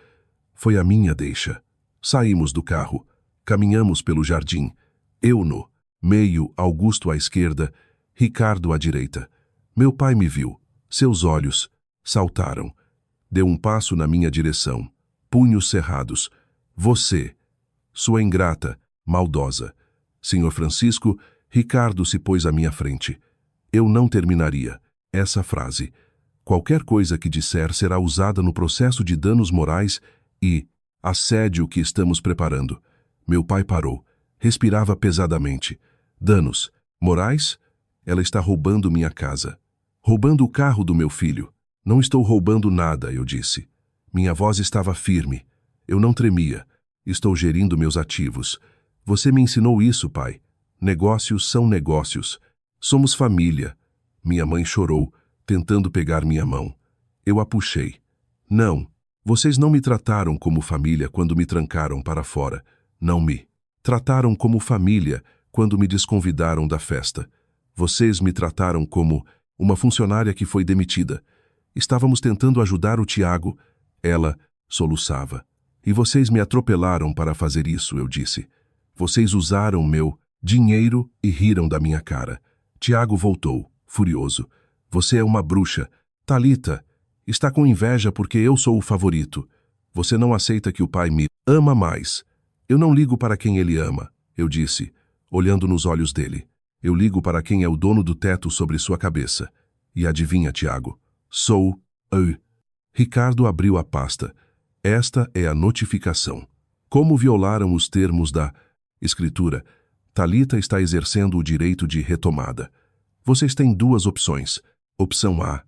Speaker 1: Foi a minha deixa. Saímos do carro. Caminhamos pelo jardim. Eu no meio, Augusto à esquerda, Ricardo à direita. Meu pai me viu. Seus olhos saltaram. Deu um passo na minha direção. Punhos cerrados. Você, sua ingrata, maldosa. Senhor Francisco, Ricardo se pôs à minha frente. Eu não terminaria essa frase. Qualquer coisa que disser será usada no processo de danos morais e assédio que estamos preparando. Meu pai parou. Respirava pesadamente. Danos morais? Ela está roubando minha casa. Roubando o carro do meu filho. Não estou roubando nada, eu disse. Minha voz estava firme. Eu não tremia. Estou gerindo meus ativos. Você me ensinou isso, pai. Negócios são negócios. Somos família. Minha mãe chorou, tentando pegar minha mão. Eu a puxei. Não, vocês não me trataram como família quando me trancaram para fora. Não me trataram como família quando me desconvidaram da festa. Vocês me trataram como uma funcionária que foi demitida. Estávamos tentando ajudar o Tiago. Ela soluçava. E vocês me atropelaram para fazer isso, eu disse. Vocês usaram meu dinheiro e riram da minha cara. Tiago voltou, furioso. Você é uma bruxa. Thalita, está com inveja porque eu sou o favorito. Você não aceita que o pai me ama mais. Eu não ligo para quem ele ama, eu disse, olhando nos olhos dele. Eu ligo para quem é o dono do teto sobre sua cabeça. E adivinha, Tiago? Sou eu. Ricardo abriu a pasta. Esta é a notificação. Como violaram os termos da escritura, Thalita está exercendo o direito de retomada. Vocês têm duas opções. Opção A.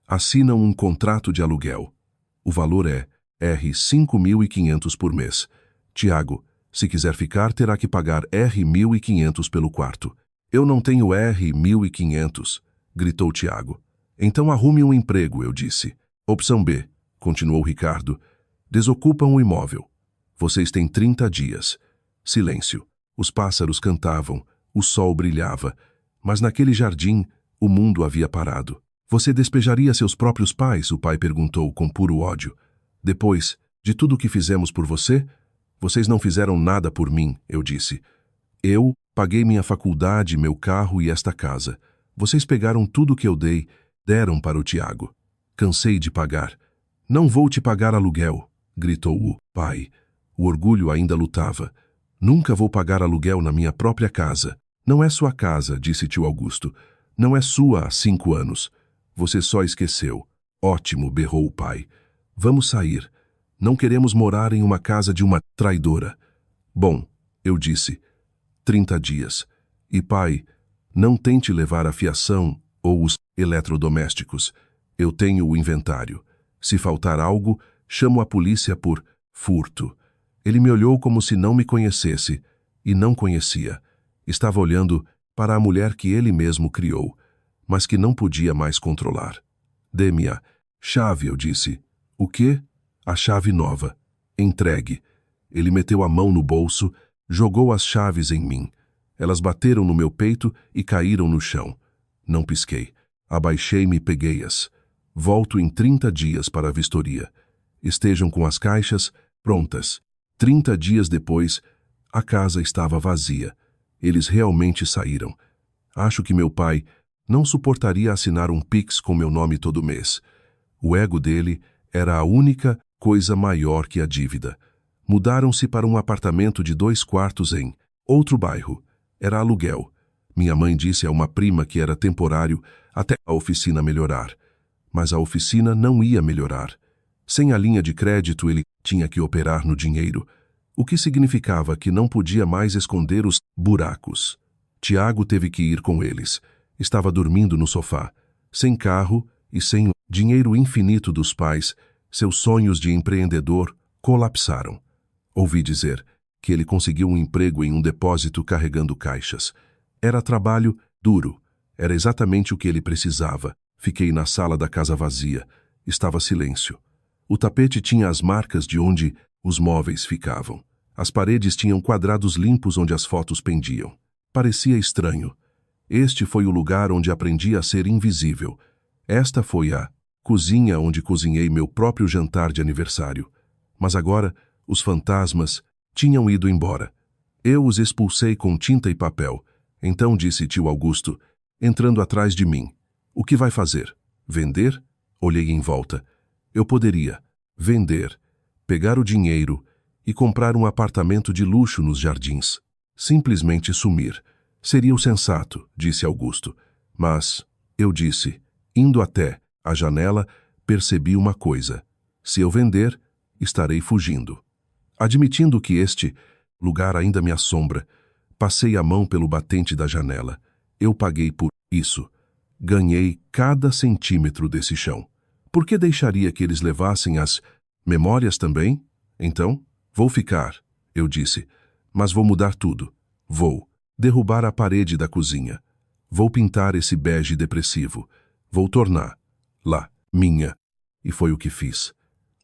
Speaker 1: Assinam um contrato de aluguel. O valor é R$ 5.500 por mês. Tiago, se quiser ficar, terá que pagar R$ 1.500 pelo quarto. Eu não tenho R$ 1.500, gritou Tiago. Então arrume um emprego, eu disse. Opção B, continuou Ricardo. Desocupam o imóvel. Vocês têm 30 dias. Silêncio. Os pássaros cantavam, o sol brilhava, mas naquele jardim o mundo havia parado. Você despejaria seus próprios pais? O pai perguntou com puro ódio. Depois de tudo o que fizemos por você? Vocês não fizeram nada por mim, eu disse. Eu paguei minha faculdade, meu carro e esta casa. Vocês pegaram tudo que eu dei, deram para o Tiago. Cansei de pagar. Não vou te pagar aluguel, gritou o pai. O orgulho ainda lutava. Nunca vou pagar aluguel na minha própria casa. Não é sua casa, disse tio Augusto. Não é sua há 5 anos. Você só esqueceu. Ótimo, berrou o pai. Vamos sair. Não queremos morar em uma casa de uma traidora. Bom, eu disse. 30 dias. E pai, não tente levar a fiação ou os eletrodomésticos. Eu tenho o inventário. Se faltar algo, chamo a polícia por furto. Ele me olhou como se não me conhecesse, e não conhecia. Estava olhando para a mulher que ele mesmo criou, mas que não podia mais controlar. Dê-me a chave, eu disse. O quê? A chave nova. Entregue. Ele meteu a mão no bolso, jogou as chaves em mim. Elas bateram no meu peito e caíram no chão. Não pisquei. Abaixei-me e peguei-as. Volto em 30 dias para a vistoria. Estejam com as caixas prontas. 30 dias depois, a casa estava vazia. Eles realmente saíram. Acho que meu pai não suportaria assinar um Pix com meu nome todo mês. O ego dele era a única coisa maior que a dívida. Mudaram-se para um apartamento de 2 quartos em outro bairro. Era aluguel. Minha mãe disse a uma prima que era temporário até a oficina melhorar. Mas a oficina não ia melhorar. Sem a linha de crédito, ele tinha que operar no dinheiro, o que significava que não podia mais esconder os buracos. Tiago teve que ir com eles. Estava dormindo no sofá. Sem carro e sem o dinheiro infinito dos pais, seus sonhos de empreendedor colapsaram. Ouvi dizer que ele conseguiu um emprego em um depósito carregando caixas. Era trabalho duro. Era exatamente o que ele precisava. Fiquei na sala da casa vazia. Estava silêncio. O tapete tinha as marcas de onde os móveis ficavam. As paredes tinham quadrados limpos onde as fotos pendiam. Parecia estranho. Este foi o lugar onde aprendi a ser invisível. Esta foi a cozinha onde cozinhei meu próprio jantar de aniversário. Mas agora, os fantasmas tinham ido embora. Eu os expulsei com tinta e papel. Então disse tio Augusto, entrando atrás de mim. O que vai fazer? Vender? Olhei em volta. Eu poderia vender, pegar o dinheiro e comprar um apartamento de luxo nos jardins. Simplesmente sumir. Seria o sensato, disse Augusto. Mas, eu disse, indo até a janela, percebi uma coisa. Se eu vender, estarei fugindo. Admitindo que este lugar ainda me assombra, passei a mão pelo batente da janela. Eu paguei por isso. Ganhei cada centímetro desse chão. Por que deixaria que eles levassem as memórias também? Então, vou ficar, eu disse. Mas vou mudar tudo. Vou derrubar a parede da cozinha. Vou pintar esse bege depressivo. Vou tornar lá minha. E foi o que fiz.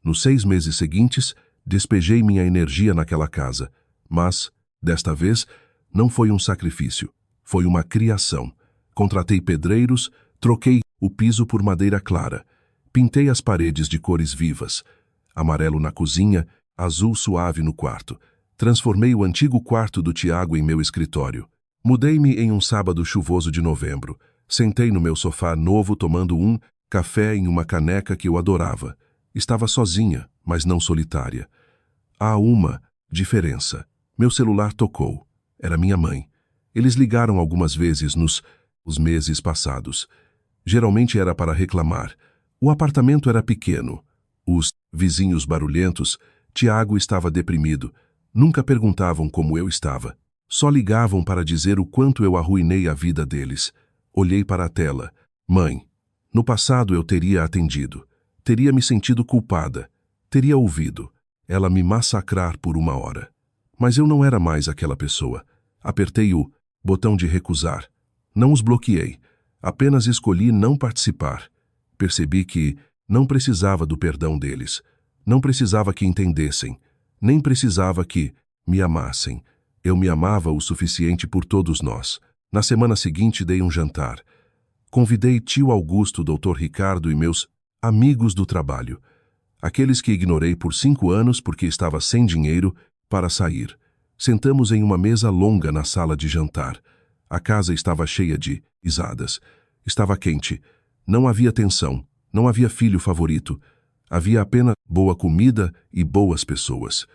Speaker 1: Nos 6 meses seguintes, despejei minha energia naquela casa. Mas Desta vez, não foi um sacrifício, foi uma criação. Contratei pedreiros, troquei o piso por madeira clara, pintei as paredes de cores vivas, amarelo na cozinha, azul suave no quarto. Transformei o antigo quarto do Tiago em meu escritório. Mudei-me em um sábado chuvoso de novembro. Sentei no meu sofá novo tomando um café em uma caneca que eu adorava. Estava sozinha, mas não solitária. Há uma diferença. Meu celular tocou. Era minha mãe. Eles ligaram algumas vezes nos meses passados. Geralmente era para reclamar. O apartamento era pequeno. Os vizinhos barulhentos. Tiago estava deprimido. Nunca perguntavam como eu estava. Só ligavam para dizer o quanto eu arruinei a vida deles. Olhei para a tela. Mãe, no passado eu teria atendido. Teria me sentido culpada. Teria ouvido ela me massacrar por 1 hora. Mas eu não era mais aquela pessoa. Apertei o botão de recusar. Não os bloqueei. Apenas escolhi não participar. Percebi que não precisava do perdão deles. Não precisava que entendessem. Nem precisava que me amassem. Eu me amava o suficiente por todos nós. Na semana seguinte dei um jantar. Convidei tio Augusto, Dr. Ricardo e meus amigos do trabalho. Aqueles que ignorei por 5 anos porque estava sem dinheiro para sair. Sentamos em uma mesa longa na sala de jantar. A casa estava cheia de risadas. Estava quente. Não havia tensão. Não havia filho favorito. Havia apenas boa comida e boas pessoas.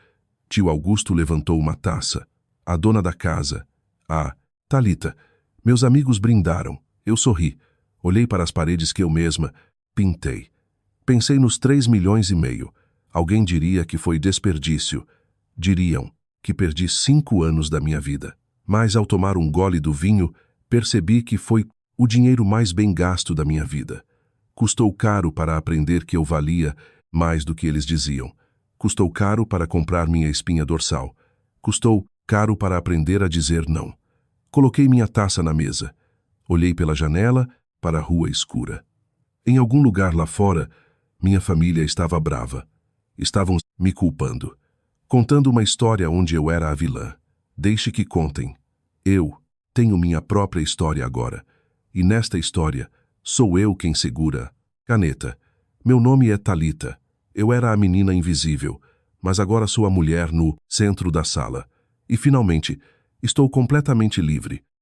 Speaker 1: Tio Augusto levantou uma taça. A dona da casa, a Thalita. Meus amigos brindaram. Eu sorri. Olhei para as paredes que eu mesma pintei. Pensei nos 3,5 milhões. Alguém diria que foi desperdício. Diriam que perdi 5 anos da minha vida. Mas ao tomar um gole do vinho, percebi que foi o dinheiro mais bem gasto da minha vida. Custou caro para aprender que eu valia mais do que eles diziam. Custou caro para comprar minha espinha dorsal. Custou caro para aprender a dizer não. Coloquei minha taça na mesa. Olhei pela janela para a rua escura. Em algum lugar lá fora, minha família estava brava. Estavam me culpando. Contando uma história onde eu era a vilã. Deixe que contem. Eu tenho minha própria história agora. E nesta história, sou eu quem segura a caneta. Meu nome é Thalita. Eu era a menina invisível, mas agora sou a mulher no centro da sala. E finalmente, estou completamente livre.